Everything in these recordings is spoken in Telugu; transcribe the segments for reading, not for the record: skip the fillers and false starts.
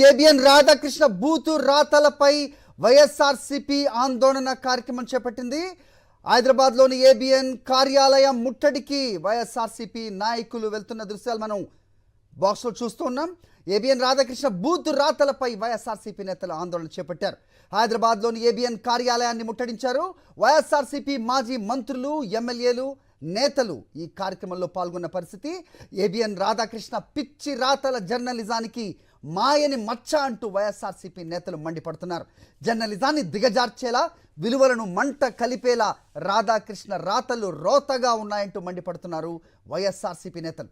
ఏబిఎన్ రాధాకృష్ణ బూతు రాతలపై వైఎస్ఆర్సీపీ ఆందోళన కార్యక్రమం చేపట్టింది. హైదరాబాద్లోని ఏబిఎన్ కార్యాలయం ముట్టడికి వైఎస్ఆర్సీపీ నాయకులు వెళ్తున్న దృశ్యాలు మనం బాక్స్లో చూస్తున్నాం. ఏబిఎన్ రాధాకృష్ణ బూతు రాతలపై వైఎస్ఆర్సీపీ నేతలు ఆందోళన చేపట్టారు. హైదరాబాద్లోని ఏబిఎన్ కార్యాలయాన్ని ముట్టడించారు. వైఎస్ఆర్సీపీ మాజీ మంత్రులు, ఎమ్మెల్యేలు, నేతలు ఈ కార్యక్రమంలో పాల్గొన్న పరిస్థితి. ఏబిఎన్ రాధాకృష్ణ పిచ్చి రాతల జర్నలిజానికి మాయని మచ్చ అంటూ వైఎస్ఆర్సీపీ నేతలు మండిపడుతున్నారు. జర్నలిజాన్ని దిగజార్చేలా, విలువలను మంట కలిపేలా రాధాకృష్ణ రాతలు రోతగా ఉన్నాయంటూ మండిపడుతున్నారు వైఎస్ఆర్సీపీ నేతలు.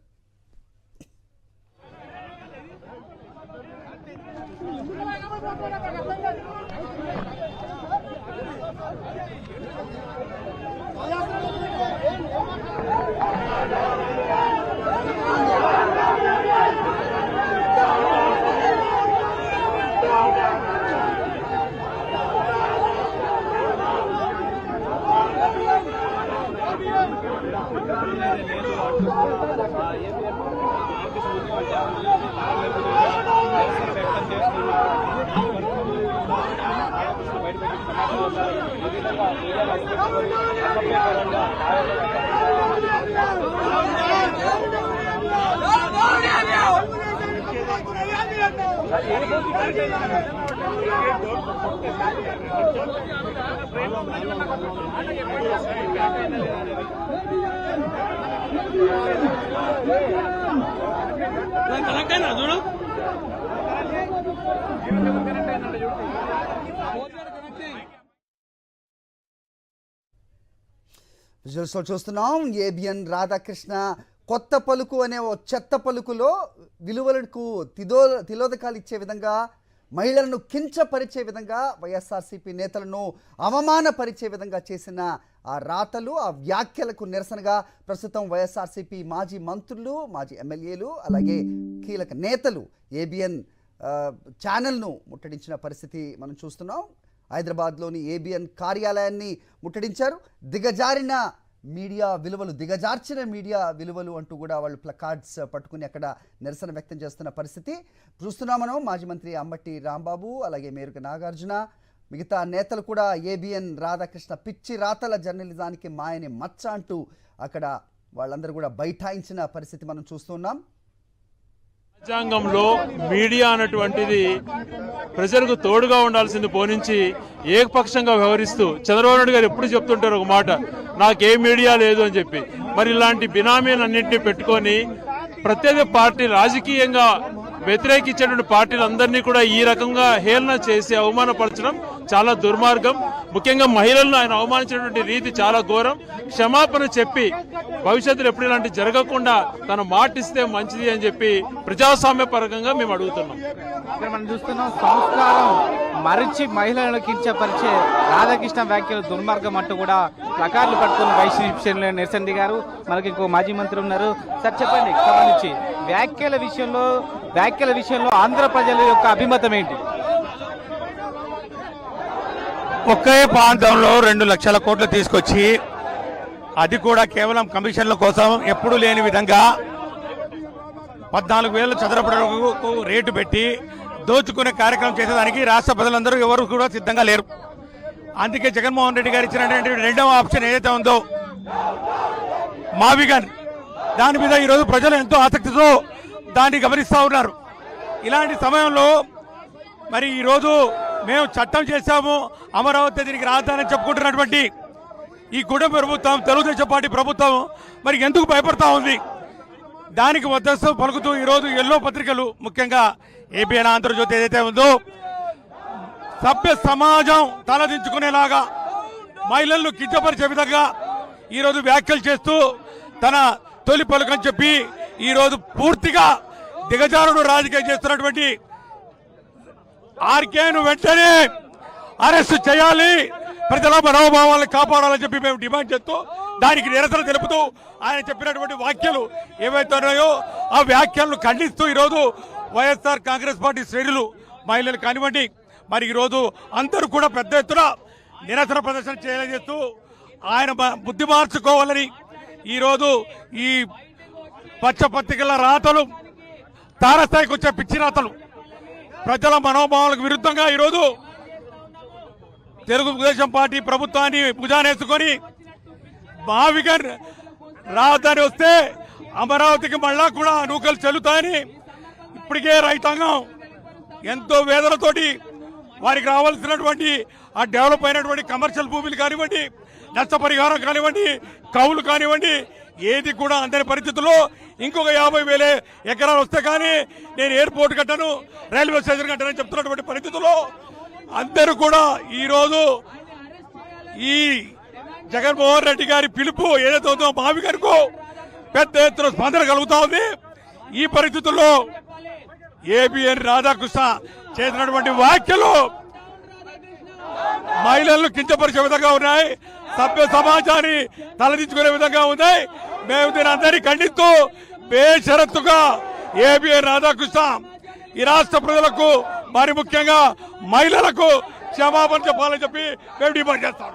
విజువల్స్ లో చూస్తున్నాం. ఏబిఎన్ రాధాకృష్ణ కొత్త పలుకు అనే ఓ చెత్త పలుకులో విలువలకు తిలోదకాలు ఇచ్చే విధంగా, మహిళలను కించపరిచే విధంగా, వైఎస్ఆర్సీపీ నేతలను అవమానపరిచే విధంగా చేసిన ఆ రాతలు, ఆ వ్యాఖ్యలకు నిరసనగా ప్రస్తుతం వైఎస్ఆర్సీపీ మాజీ మంత్రులు, మాజీ ఎమ్మెల్యేలు, అలాగే కీలక నేతలు ఏబిఎన్ ఛానల్ను ముట్టడించిన పరిస్థితి మనం చూస్తున్నాం. హైదరాబాద్లోని ఏబిఎన్ కార్యాలయాన్ని ముట్టడించారు. దిగజారిన మీడియా విలువలు, దిగజార్చిన మీడియా విలువలు అంటూ కూడా వాళ్ళు ప్లకార్డ్స్ పట్టుకుని అక్కడ నిరసన వ్యక్తం చేస్తున్న పరిస్థితి చూస్తున్నాం మనం. మాజీ మంత్రి అంబటి రాంబాబు, అలాగే మేరుక నాగార్జున, మిగతా నేతలు కూడా ఏబిఎన్ రాధాకృష్ణ పిచ్చి రాతల జర్నలిజానికి మాయని మచ్చ అంటూ అక్కడ వాళ్ళందరూ కూడా బైఠాయించిన పరిస్థితి మనం చూస్తున్నాం. రాజ్యాంగంలో మీడియా అన్నటువంటిది ప్రజలకు తోడుగా ఉండాల్సింది పోనించి ఏకపక్షంగా వ్యవహరిస్తూ చంద్రబాబు నాయుడు గారు ఎప్పుడు చెప్తుంటారు ఒక మాట, నాకే మీడియా లేదు అని చెప్పి. మరి ఇలాంటి బినామీలన్నింటినీ పెట్టుకొని ప్రత్యేక పార్టీ, రాజకీయంగా వ్యతిరేకించేటువంటి పార్టీలందరినీ కూడా ఈ రకంగా హేళన చేసి అవమానపరచడం చాలా దుర్మార్గం. ముఖ్యంగా మహిళలను ఆయన అవమానించినటువంటి రీతి చాలా ఘోరం. క్షమాపణ చెప్పి భవిష్యత్తులో ఎప్పుడు ఇలాంటి జరగకుండా తన మాటిస్తే మంచిది అని చెప్పి ప్రజాస్వామ్య పరంగా మేము అడుగుతున్నాం. మనం చూస్తున్నాం, సంస్కారం మరిచి మహిళలను కించపరిచే రాధాకృష్ణ వ్యాఖ్యలు దుర్మార్గం అంటూ కూడా ప్లకార్డులు పట్టుకున్న వైసీపీ నిరసన దిగారు. మనకి ఇంకో మాజీ మంత్రి ఉన్నారు. సార్ చెప్పండి, సంబంధించి వ్యాఖ్యల విషయంలో ఆంధ్ర ప్రజల యొక్క అభిమతం ఏంటి? ఒకే ప్రాంతంలో 2 లక్షల కోట్లు తీసుకొచ్చి, అది కూడా కేవలం కమిషన్ల కోసం, ఎప్పుడు లేని విధంగా 14,000 చదరపు అడుగుకు రేటు పెట్టి దోచుకునే కార్యక్రమం చేసేదానికి రాష్ట్ర ప్రజలందరూ ఎవరు కూడా సిద్ధంగా లేరు. అందుకే జగన్మోహన్ రెడ్డి గారు ఇచ్చినటువంటి 2వ ఆప్షన్ ఏదైతే ఉందో మావిగన్, దాని మీద ఈరోజు ప్రజలు ఎంతో ఆసక్తితో దాన్ని గమనిస్తూ ఉన్నారు. ఇలాంటి సమయంలో మరి ఈరోజు మేము చట్టం చేశాము, అమరావతి దీనికి రాజధాని చెప్పుకుంటున్నటువంటి ఈ కుటుంబ ప్రభుత్వం, తెలుగుదేశం పార్టీ ప్రభుత్వం మరి ఎందుకు భయపడతా ఉంది? దానికి మద్దతు పలుకుతూ ఈరోజు ఎల్లో పత్రికలు, ముఖ్యంగా ఏబిఎన్ ఆంధ్రజ్యోతి ఏదైతే ఉందో, సభ్య సమాజం తలదించుకునేలాగా మహిళలను కించపరిచే విధంగా ఈరోజు వ్యాఖ్యలు చేస్తూ తన తొలి పలుకని చెప్పి ఈరోజు పూర్తిగా దిగజారుడు రాజకీయం చేస్తున్నటువంటి ఆర్కేను వెంటనే అరెస్టు చేయాలి, ప్రజల మనోభావాలను కాపాడాలని చెప్పి మేము డిమాండ్ చేస్తూ దానికి నిరసన తెలుపుతూ ఆయన చెప్పినటువంటి వ్యాఖ్యలు ఏవైతే ఉన్నాయో ఆ వ్యాఖ్యలను ఖండిస్తూ ఈరోజు వైఎస్ఆర్ కాంగ్రెస్ పార్టీ శ్రేణులు, మహిళలు కానివ్వండి, మరి ఈరోజు అందరూ కూడా పెద్ద ఎత్తున నిరసన ప్రదర్శన చేస్తూ ఆయన బుద్ధి మార్చుకోవాలని ఈరోజు ఈ పచ్చ పత్రికల రాతలు, తారస్థాయికి వచ్చే పిచ్చి రాతలు ప్రజల మనోభావాలకు విరుద్ధంగా ఈరోజు తెలుగుదేశం పార్టీ ప్రభుత్వాన్ని భుజానేసుకొని భావిగా రాజధాని వస్తే అమరావతికి మళ్ళా కూడా నూకలు చెల్లుతాయని ఇప్పటికే రైతాంగం ఎంతో వేదనతోటి వారికి రావాల్సినటువంటి ఆ డెవలప్ అయినటువంటి కమర్షియల్ భూములు కానివ్వండి, నష్టపరిహారం కానివ్వండి, కౌలు కానివ్వండి, ఏది కూడా అందని పరిస్థితుల్లో ఇంకొక 50,000 ఎకరాలు వస్తే కానీ నేను ఎయిర్పోర్ట్ కట్టను, రైల్వే స్టేషన్ కట్టనని చెప్తున్నటువంటి పరిస్థితుల్లో అందరూ కూడా ఈరోజు ఈ జగన్మోహన్ రెడ్డి గారి పిలుపు ఏదైతే ఉందో మావి గారికి పెద్ద ఎత్తున స్పందన కలుగుతా ఉంది. ఈ పరిస్థితుల్లో ఏబిఎన్ రాధాకృష్ణ చేసినటువంటి వ్యాఖ్యలు మహిళలను కించపరిచే విధంగా ఉన్నాయి, సభ్య సమాజాన్ని తలదించుకునే విధంగా ఉన్నాయి. మేము దీని అందరినీ ఖండిస్తూ బేషరత్తుగా ఏబిఎన్ రాధాకృష్ణ ఈ రాష్ట్ర ప్రజలకు మరి ముఖ్యంగా మహిళలకు క్షమాపణ చెప్పాలని చెప్పి మేము డిమాండ్ చేస్తాం.